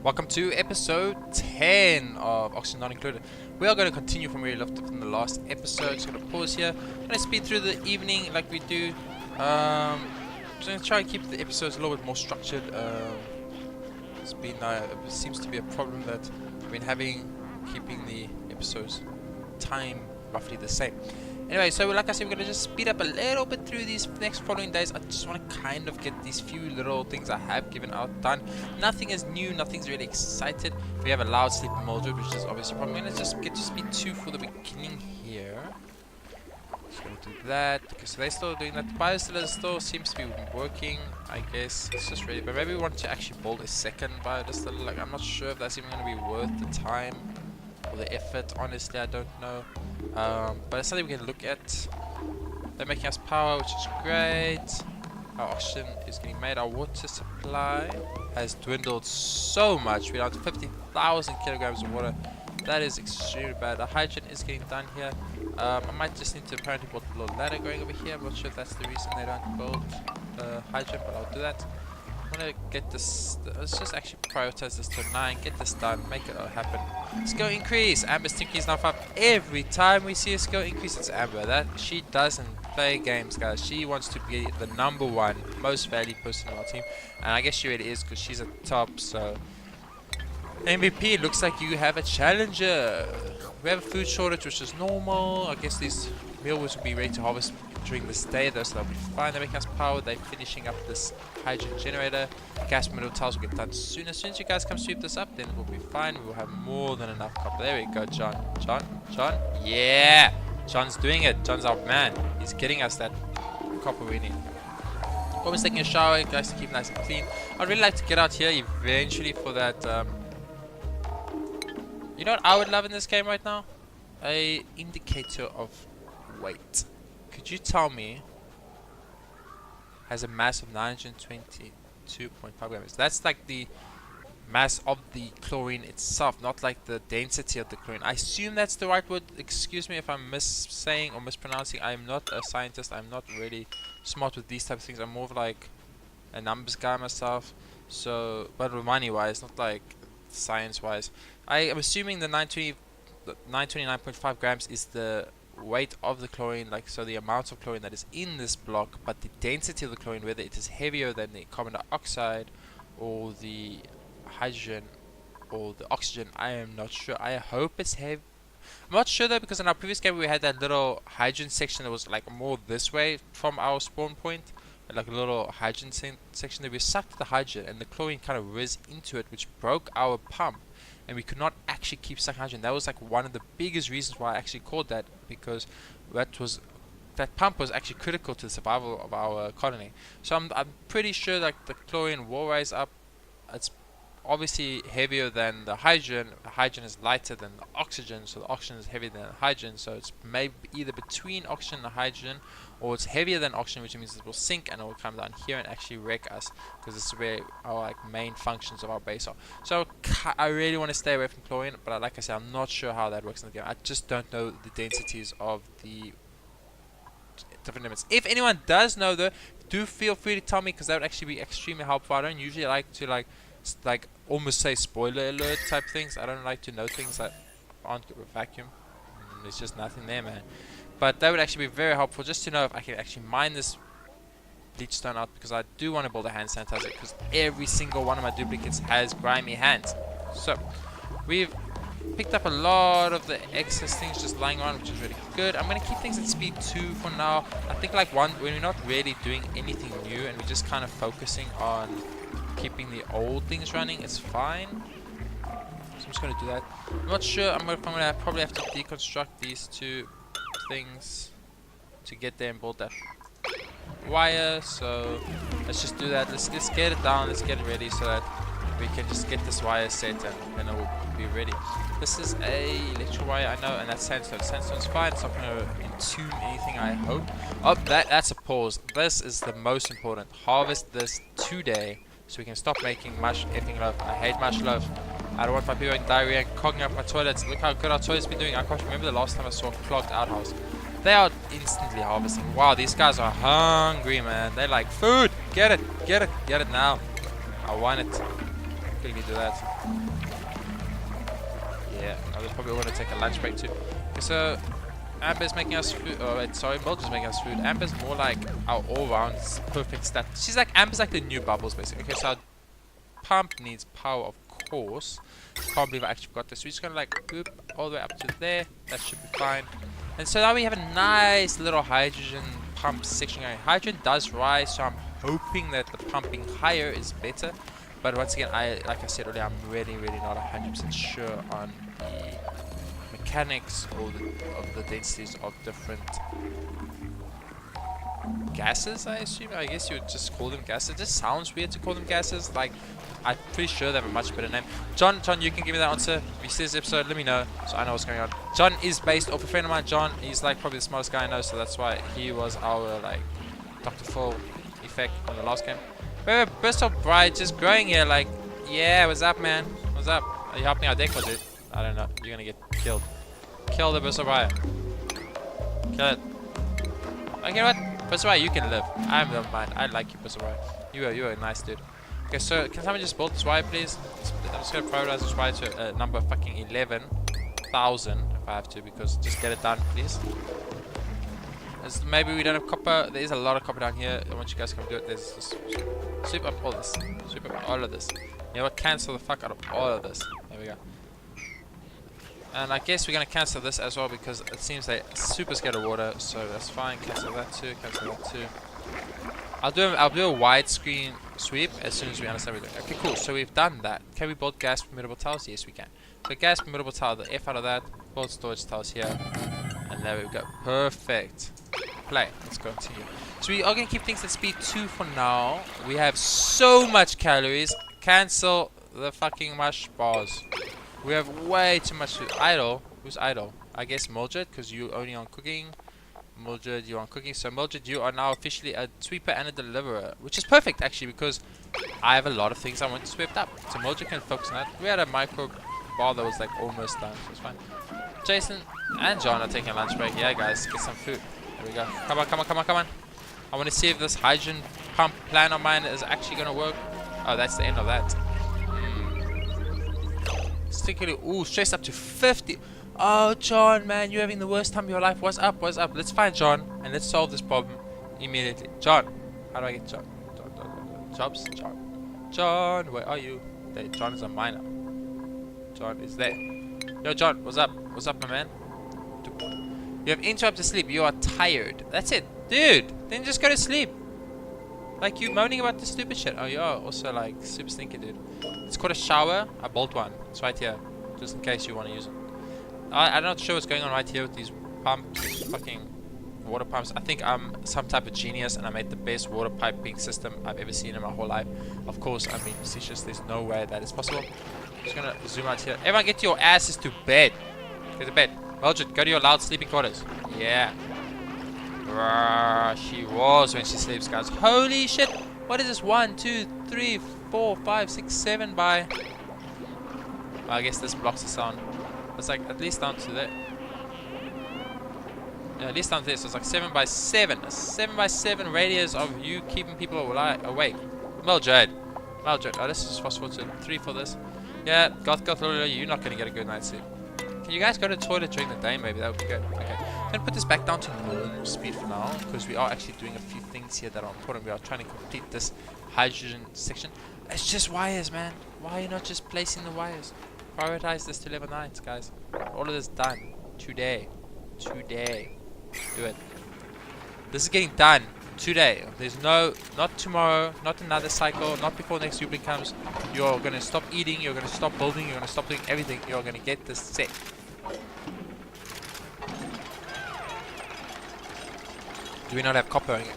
Welcome to episode 10 of Oxygen Not Included. We are going to continue from where we left off in the last episode. Just going to pause here. I'm going to speed through the evening like we do. Just going to try and keep the episodes a little bit more structured. It's been, it seems to be a problem that I've been having, keeping the episodes time roughly the same. Anyway, so like I said, we're going to just speed up a little bit through these next following days. I just want to kind of get these few little things I have given out done. Nothing is new, nothing's really excited. We have a loud sleeping Mildred, which is obviously probably going to just get to speed 2 for the beginning here. So we'll do that. Okay, so they're still doing that. The biostiller still seems to be working, I guess. It's just ready, but maybe we want to actually build a second biostiller. Like, I'm not sure if that's even going to be worth the time or the effort. Honestly, I don't know. But it's something we can look at. They're making us power, which is great. Our oxygen is getting made. Our water supply has dwindled so much. We're down to 50,000 kilograms of water. That is extremely bad. The hydrogen is getting done here. I might just need to apparently build a little ladder going over here. I'm not sure if that's the reason they don't build hydrogen, but I'll do that. I want to get this, let's just actually prioritize this to 9, get this done, make it happen. Skill increase, Amber's thinking is now up. Every time we see a skill increase, it's Amber. That she doesn't play games, guys. She wants to be the #1 most valued person on our team, and I guess she really is because she's at top. So MVP, looks like you have a challenger. We have a food shortage, which is normal. I guess these mealworms will be ready to harvest during this day, though, so they'll be fine. They're making us power. They're finishing up this hydrogen generator. Gas mineral tiles will get done soon. As soon as you guys come sweep this up, then it will be fine. We will have more than enough copper. There we go, John. John. Yeah! John's doing it. John's our man. He's getting us that copper we need. Always taking a shower, guys, to keep nice and clean. I'd really like to get out here eventually for that. You know what I would love in this game right now? A indicator of weight. Could you tell me has a mass of 922.5 grams? That's like the mass of the chlorine itself, not like the density of the chlorine. I assume that's the right word. Excuse me if I'm missaying or mispronouncing. I'm not a scientist. I'm not really smart with these types of things. I'm more of like a numbers guy myself. So, but money wise, not like science wise. I am assuming the 929.5 grams is the weight of the chlorine, like, so the amount of chlorine that is in this block, but the density of the chlorine, whether it is heavier than the carbon dioxide or the hydrogen or the oxygen, I am not sure. I hope it's heavy. I'm not sure though, because in our previous game we had that little hydrogen section that was like more this way from our spawn point, like a little hydrogen section that we sucked the hydrogen and the chlorine kind of whizzed into it, which broke our pump. And we could not actually keep sucking hydrogen. That was like one of the biggest reasons why I actually called that, because that pump was actually critical to the survival of our colony. So I'm pretty sure like the chlorine will rise up. It's obviously heavier than the hydrogen. The hydrogen is lighter than the oxygen, so the oxygen is heavier than the hydrogen. So it's maybe either between oxygen and hydrogen, or it's heavier than oxygen, which means it will sink and it will come down here and actually wreck us, because this is where our like main functions of our base are. So I really want to stay away from chlorine, but like I said, I'm not sure how that works in the game. I just don't know the densities of the different limits. If anyone does know though, do feel free to tell me, because that would actually be extremely helpful. I don't usually like to like almost say spoiler alert type things. I don't like to know things that aren't a vacuum. There's just nothing there, man. But that would actually be very helpful, just to know if I can actually mine this bleach stone out, because I do want to build a hand sanitizer, because every single one of my duplicates has grimy hands. So we've picked up a lot of the excess things just lying around, which is really good. I'm going to keep things at speed 2 for now. I think like when we're not really doing anything new and we're just kind of focusing on keeping the old things running, it's fine. So I'm just going to do that. I'm not sure. I'm going to probably have to deconstruct these two things to get there and build that wire. So let's just do that. Let's get it down. Let's get it ready so that we can just get this wire set and then it will be ready. This is a electrical wire, I know, and that's sandstone. Sandstone's fine. It's not going to entomb anything, I hope. Oh, that's a pause. This is the most important. Harvest this today, so we can stop making mush effing love. I hate mush love. I don't want my people having diarrhea and clogging up my toilets. Look how good our toilets been doing. I can't remember the last time I saw a clogged outhouse. They are instantly harvesting. Wow, these guys are hungry, man. They're like, food! Get it! Get it! Get it now. I want it. quickly do that. Yeah, I was probably going to take a lunch break too. Okay, so Amber's making us food. Oh wait, sorry, Mildred's making us food. Amber's more like our all-round perfect stat. She's like Amber's like the new Bubbles basically. Okay, so our pump needs power, of course. Can't believe I actually forgot this. So we're just gonna like boop all the way up to there. That should be fine. And so now we have a nice little hydrogen pump section going. Hydrogen does rise, so I'm hoping that the pumping higher is better. But once again, like I said earlier, I'm really not 100% sure on the mechanics or of the densities of different gases, I assume. I guess you would just call them gases. It just sounds weird to call them gases. Like, I'm pretty sure they have a much better name. John, you can give me that answer. If you see this episode, let me know so I know what's going on. John is based off a friend of mine. John, he's like probably the smartest guy I know, so that's why he was our like Dr. Phil effect on the last game. We're Bristol Bride just growing here like, yeah, what's up, man? What's up? Are you helping our deck with it? I don't know. You're gonna get killed. Kill the Bristol Bride. Kill it. Okay, what? Bristol Bride, you can live. I don't mind. I like you, Bristol Bride. You are a nice dude. Okay, so can someone just build this wire, please? I'm just gonna prioritize this wire to number fucking 11,000 if I have to, because just get it done, please. Maybe we don't have copper. There is a lot of copper down here. I want you guys to come do it. There's just sweep up all this. Sweep up all of this. You know what? Cancel the fuck out of all of this. There we go. And I guess we're gonna cancel this as well because it seems they're super scared of water. So that's fine. Cancel that too. Cancel that too. I'll do a widescreen sweep as soon as we understand what we're doing. Okay, cool. So we've done that. Can we build gas permeable towers? Yes, we can. So gas permeable tower, the F out of that. Build storage towers here. And there we go. Perfect. Play. Let's continue. So we are going to keep things at speed 2 for now. We have so much calories. Cancel the fucking mush bars. We have way too much food. Idle. Who's idle? I guess Mildred, because you only on cooking. Mildred, you're on cooking. So Mildred, you are now officially a sweeper and a deliverer. Which is perfect actually, because I have a lot of things I want to sweep up. So Mildred can focus on that. We had a micro bar that was like almost done, so it's fine. Jason and John are taking a lunch break. Yeah, guys, get some food. There we go. Come on, come on, come on, come on. I want to see if this hydrogen pump plan of mine is actually going to work. Oh, that's the end of that. Particularly, ooh, stress up to 50. Oh, John, man, you're having the worst time of your life. What's up? What's up? Let's find John and let's solve this problem immediately. John, how do I get John? Jobs? John, where are you? There, John is a miner. John is there. Yo, John, what's up? What's up, my man? You have interrupted sleep. You are tired. That's it. Dude, then just go to sleep. Like, you moaning about this stupid shit. Oh, you're also, like, super stinky, dude. It's called a shower. I built one. It's right here. Just in case you want to use it. I'm not sure what's going on right here with these pumps. These fucking water pumps. I think I'm some type of genius and I made the best water piping system I've ever seen in my whole life. Of course, I'm being facetious. There's no way that is possible. Just gonna zoom out here. Everyone get your asses to bed. Get to bed. Mildred, go to your loud sleeping quarters. Yeah. She was when she sleeps, guys. Holy shit. What is this? 1, 2, 3, 4, 5, 6, 7 by... I guess this blocks the sound. It's like at least down to there. Yeah, at least down to there. So it's like 7 by 7. A 7 by 7 radius of you keeping people awake. Mildred. Mildred. Oh, this is fast forward to 3 for this. Yeah, goth, you're not gonna get a good night's sleep. Can you guys go to the toilet during the day? Maybe that would be good. Okay, I'm gonna put this back down to normal speed for now because we are actually doing a few things here that are important. We are trying to complete this hydrogen section. It's just wires, man. Why are you not just placing the wires? Prioritize this to level 9, guys. All of this done today. Today. Do it. This is getting done today. There's no, not tomorrow, not another cycle, not before next Jubilee comes. You're gonna stop eating, you're gonna stop building, you're gonna stop doing everything. You're gonna get this set. Do we not have copper again?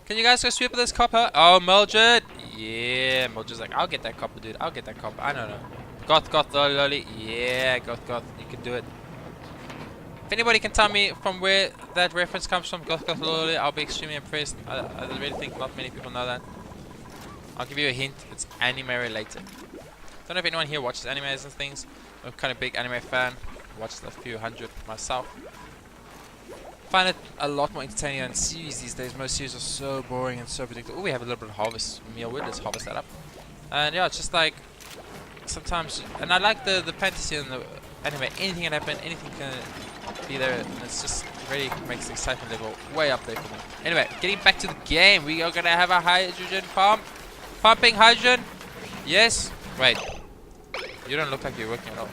Can you guys go sweep this copper? Oh, Mildred. Yeah, Mildred's like, I'll get that copper, dude. I'll get that copper. I don't know. Goth, lolly. Yeah, goth. You can do it. If anybody can tell me from where that reference comes from, goth, lolly, I'll be extremely impressed. I really think not many people know that. I'll give you a hint. It's anime related. Don't know if anyone here watches animes and things. I'm kind of big anime fan. Watched a few hundred myself. Find it a lot more entertaining than series these days. Most series are so boring and so predictable. Oh, we have a little bit of harvest meal wood. Let's harvest that up. And yeah, it's just like sometimes, and I like the fantasy and the anime. Anything can happen, anything can be there, and it's just really makes the excitement level way up there for me. Anyway, getting back to the game, we are gonna have a hydrogen pump, pumping hydrogen. Yes. Wait, you don't look like you're working at all.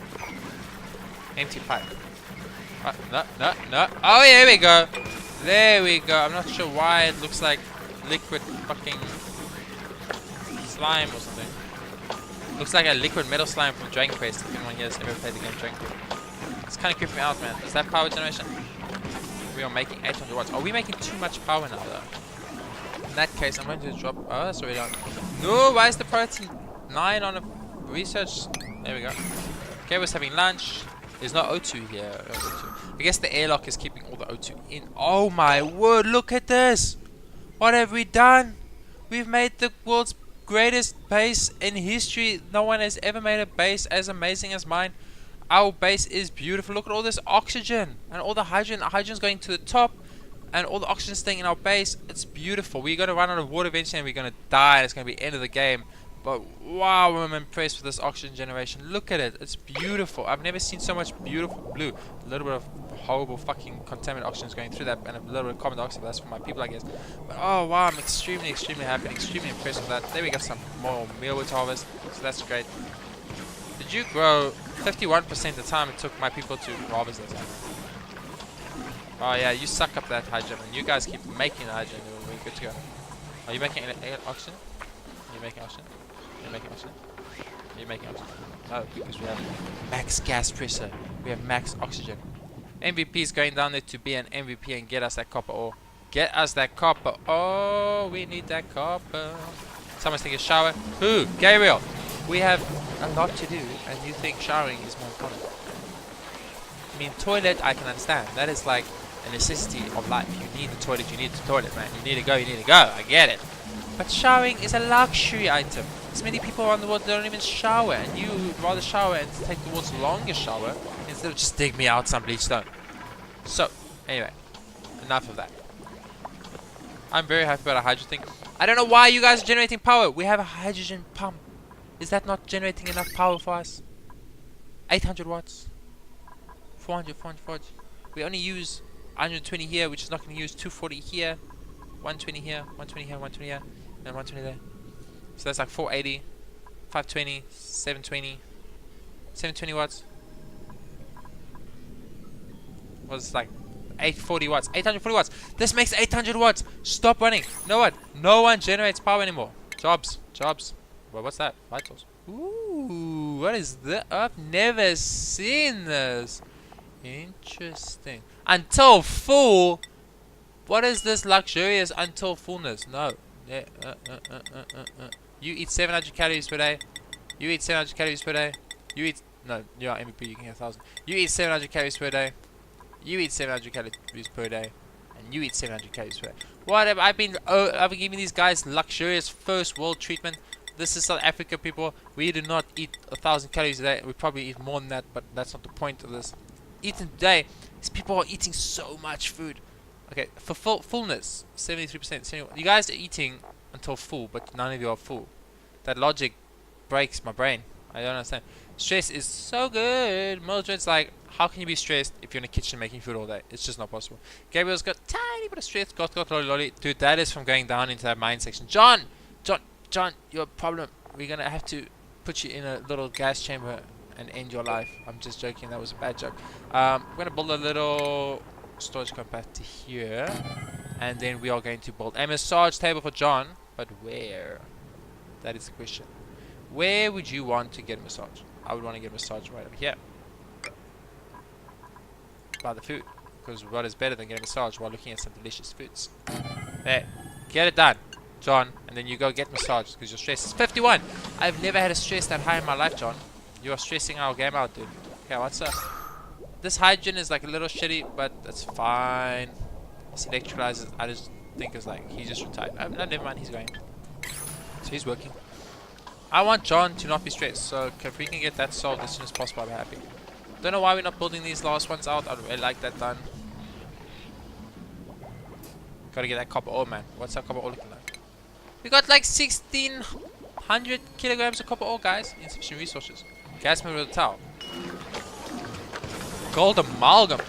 Empty pipe. No. Oh, yeah, here we go. There we go. I'm not sure why it looks like liquid fucking slime or something. Looks like a liquid metal slime from Dragon Quest. If anyone here has ever played the game Dragon Quest. It's kind of creeping me out, man. Is that power generation? We are making 800 watts. Are we making too much power now, though? In that case, I'm going to drop... Oh, that's already on. No, why is the priority 9 on a research? There we go. Okay, we're having lunch. There's no O2 here. O2. I guess the airlock is keeping all the O2 in. Oh my word, look at this! What have we done? We've made the world's greatest base in history. No one has ever made a base as amazing as mine. Our base is beautiful. Look at all this oxygen and all the hydrogen. The hydrogen's going to the top and all the oxygen staying in our base. It's beautiful. We're going to run out of water eventually and we're going to die. It's going to be the end of the game. But wow, I'm impressed with this oxygen generation. Look at it. It's beautiful. I've never seen so much beautiful blue. A little bit of horrible fucking contaminated oxygen is going through that, and a little bit of carbon dioxide. That's for my people, I guess. But oh wow, I'm extremely happy, extremely impressed with that. There we got some more mealwood to harvest, so that's great. Did you grow 51% of the time it took my people to harvest this? Oh yeah, you suck up that hydrogen, and you guys keep making hydrogen. We're good to go. Are you making oxygen? Are you making oxygen? Are you making oxygen? Are you making oxygen? No, because we have max gas pressure. We have max oxygen. MVP is going down there to be an MVP and get us that copper ore. Get us that copper. Oh, we need that copper. Someone's taking a shower. Who? Gabriel. We have a lot to do, and you think showering is more important. I mean, toilet, I can understand. That is like a necessity of life. You need the toilet, man. You need to go, I get it. But showering is a luxury item. There's many people around the world that don't even shower, and you would rather shower and take the world's longest shower instead of just dig me out some bleach stone. So, anyway, enough of that. I'm very happy about a hydrogen thing. I don't know why you guys are generating power. We have a hydrogen pump. Is that not generating enough power for us? 800 watts. 400 watts. We only use 120 here, which is not going to use 240 here. 120 here, 120 here, 120 here, and 120 there. So that's like 480, 520, 720, 720 watts. Was like 840 watts, 840 watts. This makes 800 watts. Stop running. No one. No one generates power anymore. Jobs. Well, what's that? Vitals. Ooh, what is that? I've never seen this. Interesting. Until full. What is this luxurious until fullness? No. Yeah, You eat 700 calories per day. You eat 700 calories per day. You eat... No, you're MVP, you can get 1,000. You eat 700 calories per day. You eat 700 calories per day. And you eat 700 calories per day. What have I been... Oh, I've been giving these guys luxurious first world treatment. This is South Africa, people. We do not eat 1,000 calories a day. We probably eat more than that, but that's not the point of this. Eating today, these people are eating so much food. Okay, for fullness, 73%. You guys are eating until full, but none of you are full. That logic breaks my brain. I don't understand. Stress is so good. Mildred's like, how can you be stressed if you're in a kitchen making food all day? It's just not possible. Gabriel's got tiny bit of stress. Got lolly. Dude, that is from going down into that mine section. John, your problem. We're gonna have to put you in a little gas chamber and end your life. I'm just joking. That was a bad joke. We're gonna build a little storage compactor here, and then we are going to build a massage table for John. But where? That is the question. Where would you want to get a massage? I would want to get a massage right over here by the food, because what is better than getting a massage while looking at some delicious foods? There, get it done, John, and then you go get massage because your stress is 51. I've never had a stress that high in my life, John. You are stressing our game out, dude. Okay, what's up? This hydrogen is like a little shitty, but that's fine. This electrolyzer, I just think is like, he just retired. No, never mind, he's going. So he's working. I want John to not be stressed, so if we can get that solved as soon as possible, I'll be happy. Don't know why we're not building these last ones out. I'd really like that done. Gotta get that copper ore, man. What's that copper ore looking like? We got like 16 100 kilograms of copper ore, guys. Insufficient resources. Gas mineral towel. Gold amalgam.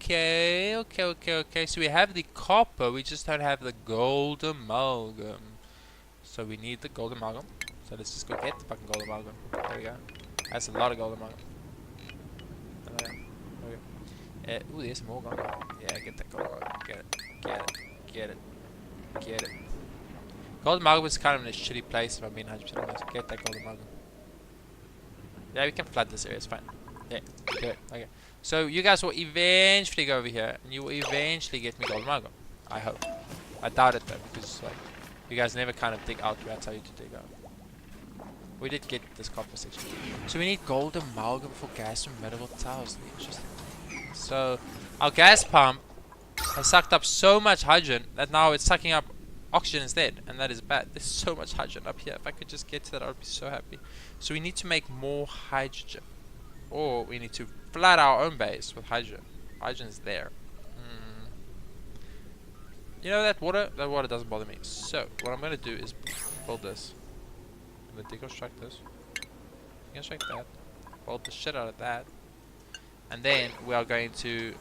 Okay. So we have the copper, we just don't have the gold amalgam. So we need the gold amalgam. So let's just go get the fucking gold amalgam. There we go. That's a lot of gold amalgam. Ooh, there's more gold amalgam. Yeah, get that gold amalgam. Get it. Gold amalgam is kind of in a shitty place if I'm being 100% honest. Get that gold amalgam. Yeah, we can flood this area, it's fine. Yeah, good. Okay. So you guys will eventually go over here and you will eventually get me gold amalgam. I hope. I doubt it though, because like you guys never kind of dig out where I tell you to dig out. We did get this copper section. So we need gold amalgam for gas and mineral tiles. Interesting. So our gas pump has sucked up so much hydrogen that now it's sucking up oxygen instead, and that is bad. There's so much hydrogen up here. If I could just get to that, I would be so happy. So we need to make more hydrogen, or we need to flood our own base with hydrogen. Hydrogen is there. You know that water? That water doesn't bother me. So what I'm gonna do is build this. I'm gonna deconstruct this. Deconstruct that. Build the shit out of that, and then we are going to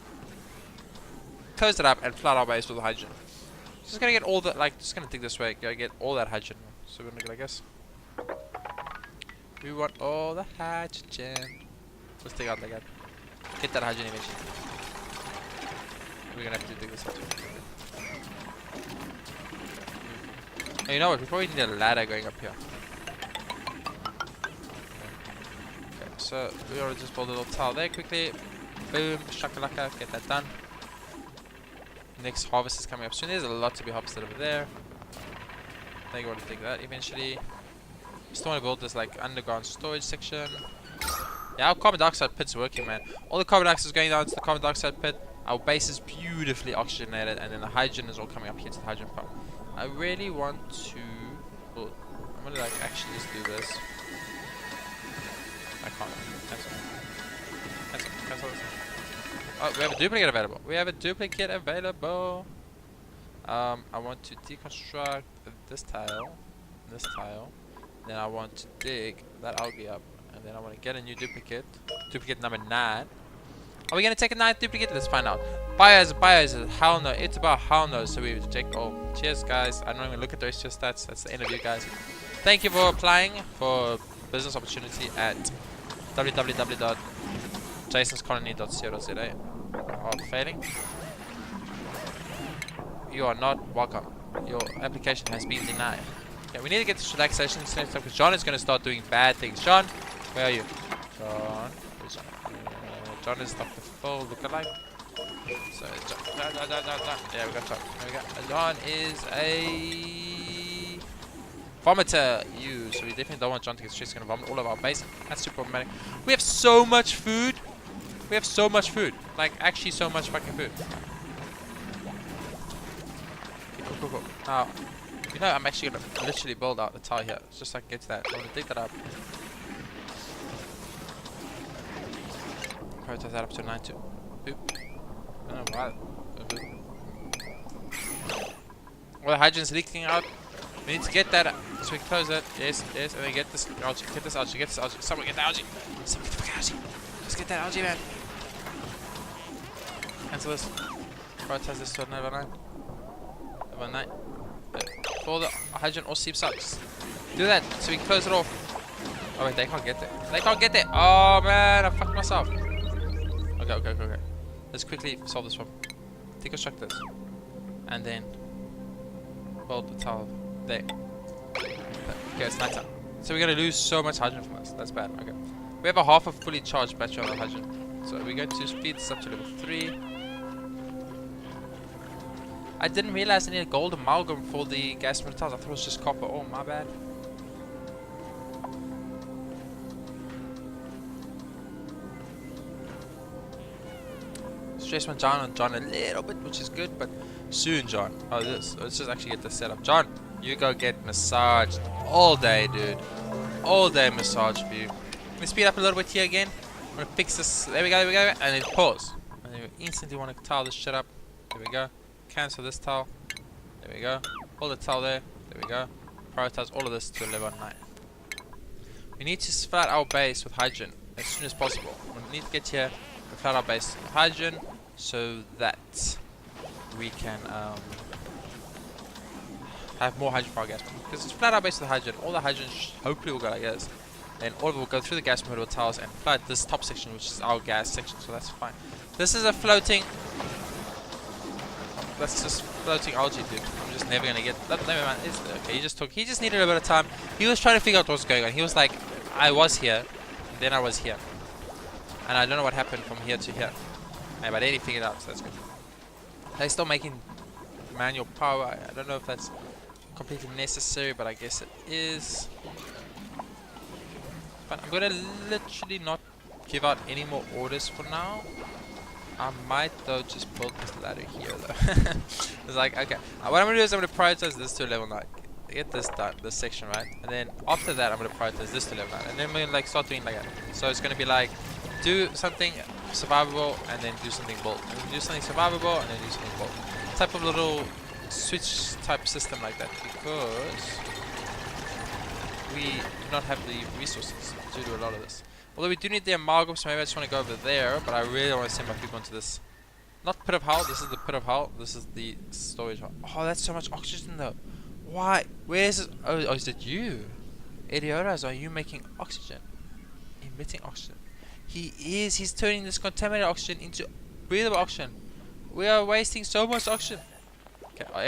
close it up and flood our base with hydrogen. Just gonna get all the just gonna dig this way. Gotta get all that hydrogen. So we're gonna go like this. We want all the hydrogen. Let's dig out like that. Get that hydrogen eventually. We're gonna have to dig this out. Oh, you know what? We probably need a ladder going up here. Okay, so we already just build a little tile there quickly. Boom, shakalaka, get that done. Next harvest is coming up soon. There's a lot to be harvested over there. I think I want to dig that eventually. Still want to build this like underground storage section. Yeah, our carbon dioxide pit's working, man. All the carbon dioxide is going down to the carbon dioxide pit. Our base is beautifully oxygenated, and then the hydrogen is all coming up here to the hydrogen pump. I really want to. Well, I'm gonna like actually just do this. I can't. Cancel this. Oh, we have a duplicate available. I want to deconstruct this tile, Then I want to dig that algae up, and then I want to get a new duplicate. Duplicate number 9. Are we gonna take a 9th duplicate? Let's find out. Bios, hell no. It's about hell no. So we reject all. Cheers, guys. I don't even look at those just stats. That's the end of you guys. Thank you for applying for business opportunity at www.jasonscolony.co.za. Are failing. You are not welcome. Your application has been denied. Okay, we need to get this relaxation set up because John is going to start doing bad things. John, where are you? John, where's John? John is Dr. Phil lookalike. So John. Yeah, we got John. There we go. John is a vomiter. So we definitely don't want John to get stressed. He's going to vomit all of our base. That's super problematic. We have so much food. Like actually so much fucking food. Okay, cool. Now, you know I'm actually gonna literally build out the tile here. It's just so I can get to that. I'm gonna dig that up. Prioritize that up to 9 2. Oop. Oh wow. Well, the hydrogen's leaking out. We need to get that so we can close it. Yes, and then get this algae. Someone get the algae. Someone get the fucking algae. Let's get that algae, man. Cancel this. Prioritize this to level 9. Level 9. All the hydrogen all seeps out. Just do that so we can close it off. Oh wait, they can't get there. Oh man, I fucked myself. Okay. Let's quickly solve this one. Deconstruct this. And then build the tile there. Okay, it's nighttime. So we're gonna lose so much hydrogen from this. That's bad. Okay. We have a half a fully charged battery on the hydrogen. So we're going to speed this up to level 3. I didn't realize I needed gold amalgam for the gas metals. I thought it was just copper. Oh, my bad. Stress went down on John a little bit, which is good, but soon, John. Oh, let's just actually get this set up. John, you go get massaged all day, dude. All day massage for you. Let me speed up a little bit here again. I'm gonna fix this. There we go. And then pause. And then we instantly want to tile this shit up. There we go. Cancel this tile. There we go. Hold the tile there. There we go. prioritize all of this to a level 9. We need to flood our base with hydrogen as soon as possible. We need to get here and flood our base with hydrogen so that we can have more hydrogen for our gas pump. Because it's flood our base with hydrogen, all the hydrogen hopefully will go like this. And all of it will go through the gas motor tiles and flood this top section, which is our gas section, so that's fine. This is a floating... That's just floating algae, dude. I'm just never gonna get that. Never mind. It's okay. He just needed a bit of time. He was trying to figure out what's going on. He was like, I was here, and then I was here, and I don't know what happened from here to here. But then he figured it out, so that's good. They're still making manual power. I don't know if that's completely necessary, but I guess it is. But I'm gonna literally not give out any more orders for now. I might though just build this ladder here though. It's like, okay, what I'm gonna do is I'm gonna prioritize this to level 9. Get this done, this section, right? And then after that I'm gonna prioritize this to level 9. And then we're gonna like start doing like that. So it's gonna be like, do something survivable and then do something bold. And then do something survivable and then do something bold. Type of little switch type system like that, because we do not have the resources to do a lot of this. Although we do need the amalgam, so maybe I just want to go over there, but I really want to send my people into this. Not pit of hull, this is the pit of hull, this is the storage hull. Oh, that's so much oxygen though. Why? Where is this? Oh, is it you? Idiotas, are you making oxygen? Emitting oxygen. He is, he's turning this contaminated oxygen into breathable oxygen. We are wasting so much oxygen. Okay, oh,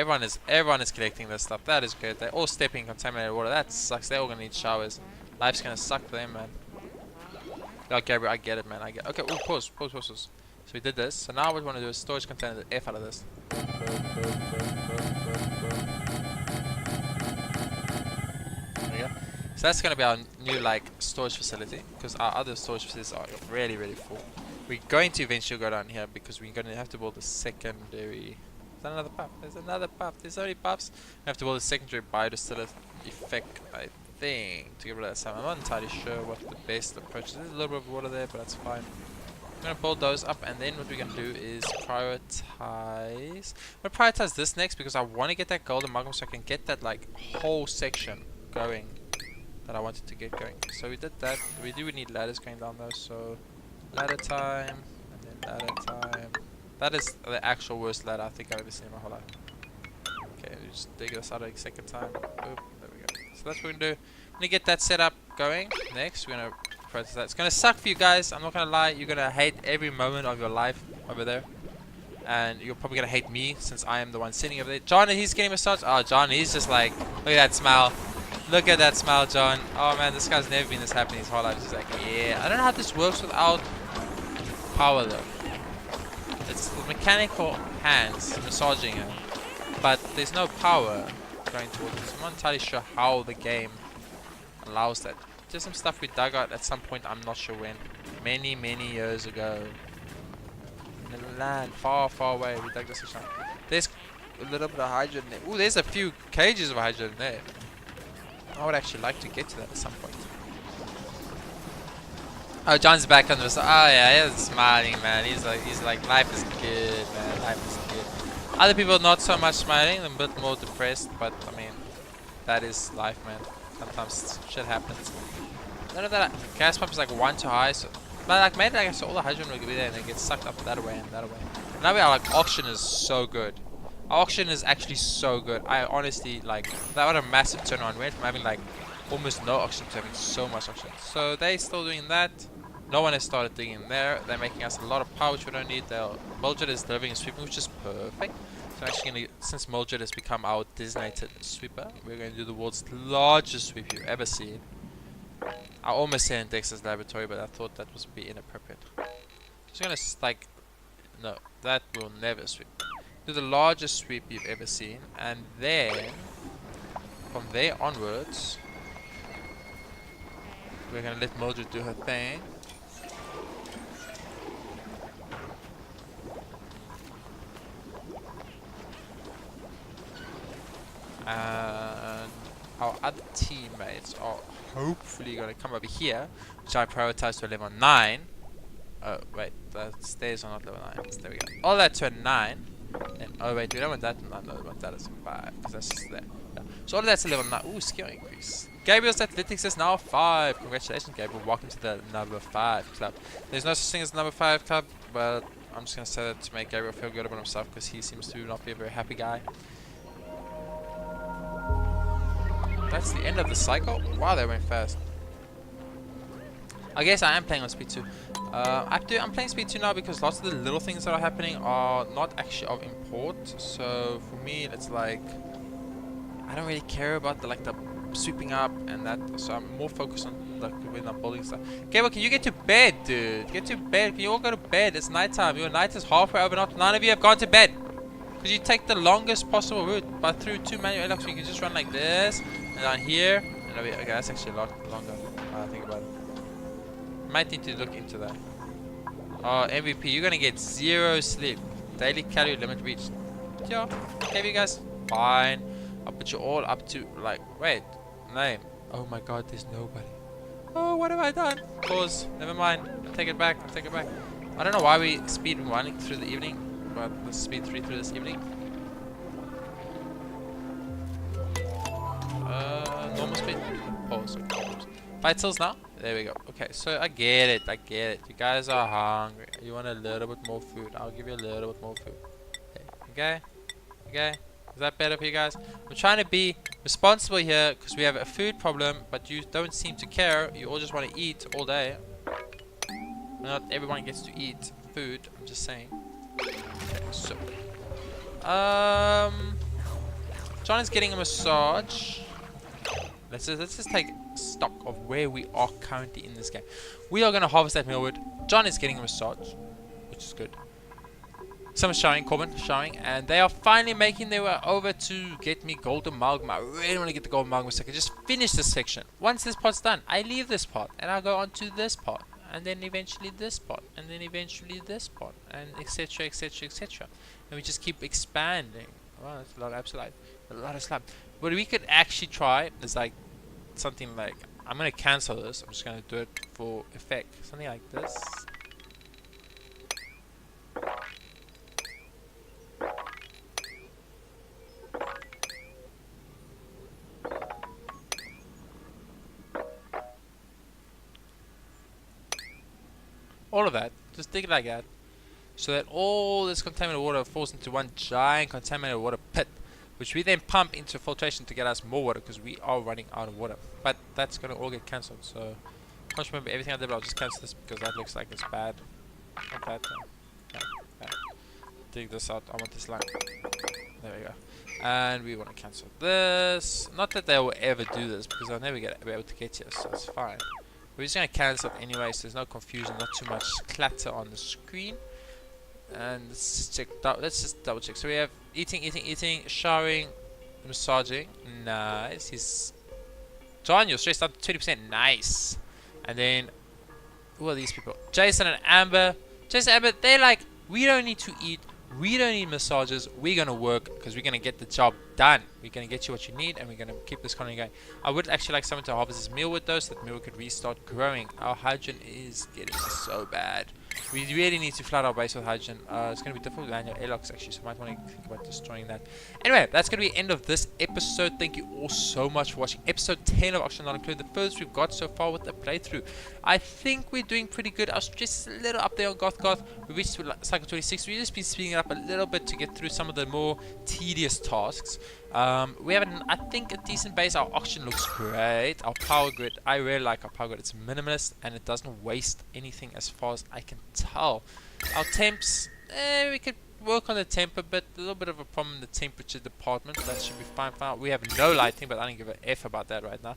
everyone is collecting this stuff, that is good. They're all stepping in contaminated water, that sucks. They're all gonna need showers. Life's gonna suck for them, man. Oh, Gabriel, I get it, man. I get. Okay, oh, pause. So we did this. So now what we want to do is storage container the F out of this. There we go. So that's gonna be our new like storage facility, because our other storage facilities are really, really full. We're going to eventually go down here because we're gonna have to build a secondary. Is that another puff? There's another puff. There's so many puffs. We have to build a secondary biodistiller effect, I think, to get rid of that stuff. I'm not entirely sure what the best approach is. There's a little bit of water there, but that's fine. I'm gonna build those up, and then what we're gonna do is prioritize. I'm gonna prioritize this next because I want to get that golden amalgam so I can get that like whole section going that I wanted to get going. So we did that. We do need ladders going down though, so ladder time and then ladder time. That is the actual worst ladder I think I've ever seen in my whole life. Okay, just dig this out a second time. Oop, there we go. So that's what we're gonna do. I'm gonna get that setup going. Next, we're gonna prioritize that. It's gonna suck for you guys. I'm not gonna lie. You're gonna hate every moment of your life over there, and you're probably gonna hate me since I am the one sitting over there. John, he's getting a massage. Oh, John, he's just like, look at that smile. Look at that smile, John. Oh man, this guy's never been this happy his whole life. He's like, yeah. I don't know how this works without power though. It's the mechanical hands massaging him, but there's no power going towards it. So I'm not entirely sure how the game allows that. Just some stuff we dug out at some point, I'm not sure when. Many years ago. In the land far, far away, we dug this out. There's a little bit of hydrogen there. Ooh, there's a few cages of hydrogen there. I would actually like to get to that at some point. Oh, John's back on this. Oh yeah, he's smiling, man. He's like, life is good, man. Life is good. Other people not so much smiling, a bit more depressed, but I mean, that is life, man. Sometimes shit happens. None of that gas pump is like one too high, so but like maybe I guess all the hydrogen will be there and it gets sucked up that way and that way. Now we are like oxygen is so good. Our oxygen is actually so good. I honestly like that was a massive turnaround. We went from having like almost no oxygen to having so much oxygen. So they still doing that. No one has started digging in there. They're making us a lot of power which we don't need. Muljet is delivering and sweeping, which is perfect. So I'm actually gonna, since Muljet has become our designated sweeper, we're going to do the world's largest sweep you've ever seen. I almost said in Dexter's laboratory, but I thought that was be inappropriate. Just gonna like, no, that will never sweep. Do the largest sweep you've ever seen, and then from there onwards, we're gonna let Mildred do her thing. And our other teammates are hopefully going to come over here, which I prioritize to a level 9. Oh wait, the stairs are not level 9. There we go. All that to a 9. And oh wait, we don't want that. No, we want that as a 5 because that's just there. Yeah. So all of that's a level 9. Ooh, skill increase. Gabriel's athletics is now 5. Congratulations, Gabriel. Welcome to the number 5 club. There's no such thing as number 5 club, but I'm just going to say that to make Gabriel feel good about himself because he seems to not be a very happy guy. That's the end of the cycle. Wow, they went fast. I guess I am playing on speed 2. I'm playing speed 2 now because lots of the little things that are happening are not actually of import. So for me, it's like I don't really care about the sweeping up and that. So I'm more focused on when I'm building stuff. Okay, well, can you get to bed, dude? Get to bed. Can you all go to bed? It's nighttime. Your night is halfway over. Not none of you have gone to bed. Because you take the longest possible route, but through 2 manual airlocks, you can just run like this and down here. And over here. Okay, that's actually a lot longer. I think about it. Might need to look into that. Oh, MVP, you're gonna get 0 sleep. Daily calorie limit reached. Yeah, okay, you guys. Fine. I'll put you all up to wait, name. Oh my God, there's nobody. Oh, what have I done? Pause. Never mind. I'll take it back. I'll take it back. I don't know why we speed 1 through the evening, but let's speed 3 through this evening. Normal speed. Pause. Vitals now. There we go. Okay, so I get it. I get it. You guys are hungry. You want a little bit more food. I'll give you a little bit more food. Okay? Okay? Is that better for you guys? I'm trying to be responsible here because we have a food problem, but you don't seem to care. You all just want to eat all day. Not everyone gets to eat food. I'm just saying. Okay, so. John is getting a massage. Let's just take stock of where we are currently in this game. We are going to harvest that mealwood. John is getting a massage, which is good. Someone's showering, Corbin showering, and they are finally making their way over to get me golden magma. I really want to get the golden magma so I can just finish this section. Once this part's done, I leave this part and I'll go on to this part, and then eventually this part, and then eventually this part, and etc, etc, etc. And we just keep expanding. Wow, that's a lot of absolute, a lot of slab. What we could actually try is something like, I'm going to cancel this. I'm just going to do it for effect. Something like this. All of that. Just dig it like that. So that all this contaminated water falls into one giant contaminated water pit, which we then pump into filtration to get us more water because we are running out of water. But that's going to all get cancelled. So I can't remember everything I did, but I'll just cancel this because that looks like it's bad. Not bad. Bad. Dig this out. I want this line. There we go. And we want to cancel this. Not that they will ever do this because I'll never be able to get here, so it's fine. We're just going to cancel it anyway, so there's no confusion, not too much clatter on the screen. And let's just check. Let's just double check. So we have eating, showering, massaging. Nice. John, you're stressed up to 20%. Nice. And then, who are these people? Jason and Amber. Jason and Amber, they're like, we don't need to eat. We don't need massages. We're going to work because we're going to get the job done. We're going to get you what you need, and we're going to keep this colony going. I would actually like someone to harvest this mealwood though, so that mealwood could restart growing. Our hydrogen is getting so bad. We really need to flood our base with hydrogen. It's going to be difficult with manual airlocks actually, so I might want to think about destroying that. Anyway, that's going to be the end of this episode. Thank you all so much for watching episode 10 of Oxygen Not Included, the first we've got so far with the playthrough. I think we're doing pretty good. I was just a little up there on Goth. We reached cycle 26. We've just been speeding it up a little bit to get through some of the more tedious tasks. We have, I think, a decent base. Our oxygen looks great. Our power grid, I really like our power grid. It's minimalist and it doesn't waste anything as far as I can tell. Our temps, we could work on the temp a bit. A little bit of a problem in the temperature department. That should be fine. We have no lighting, but I don't give a F about that right now.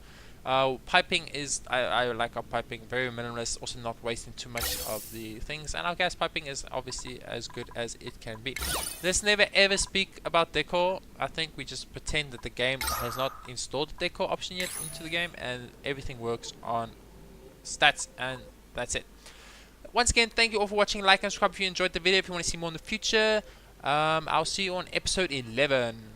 Piping is, I like our piping, very minimalist, also not wasting too much of the things, and our gas piping is obviously as good as it can be. Let's never ever speak about decor. I think we just pretend that the game has not installed the decor option yet into the game, and everything works on stats, and that's it. Once again, thank you all for watching. Like and subscribe if you enjoyed the video. If you want to see more in the future, I'll see you on episode 11.